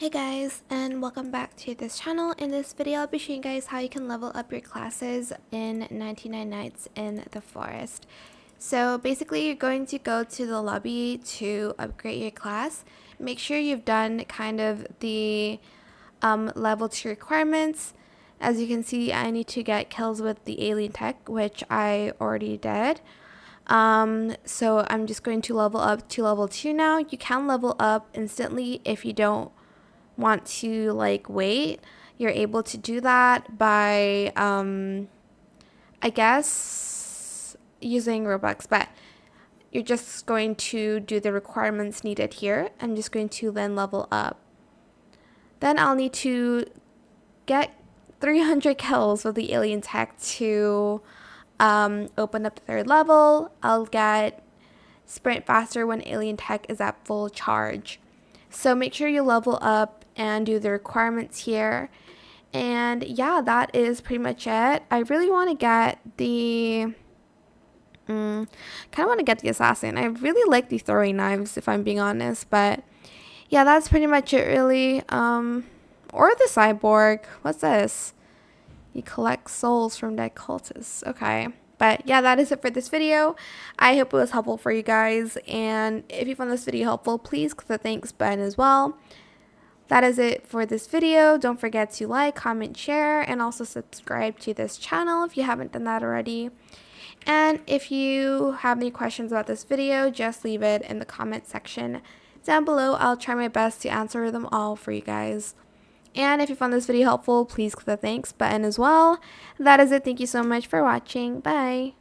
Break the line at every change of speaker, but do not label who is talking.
Hey guys, and welcome back to this channel. In this video, I'll be showing you guys how you can level up your classes in 99 Nights in the Forest. So basically, you're going to go to the lobby to upgrade your class. Make sure you've done kind of the level 2 requirements. As you can see, I need to get kills with the alien tech, which I already did. So I'm just going to level up to level 2 now. You can level up instantly if you don't want to wait. You're able to do that by I guess using Robux, but you're just going to do the requirements needed here. I'm just going to then level up. Then I'll need to get 300 kills with the alien tech to open up the third level. I'll get sprint faster when alien tech is at full charge. So make sure you level up and do the requirements here. And yeah, that is pretty much it. I really want to get the kind of want to get the assassin. I really like the throwing knives, if I'm being honest, but yeah, that's pretty much it really. Or the cyborg. What's this? You collect souls from dead cultists. Okay. But yeah, that is it for this video. I hope it was helpful for you guys. And if you found this video helpful, please click the thanks button as well. That is it for this video. Don't forget to like, comment, share, and also subscribe to this channel if you haven't done that already. And if you have any questions about this video, just leave it in the comment section down below. I'll try my best to answer them all for you guys. And if you found this video helpful, please click the thanks button as well. That is it. Thank you so much for watching. Bye.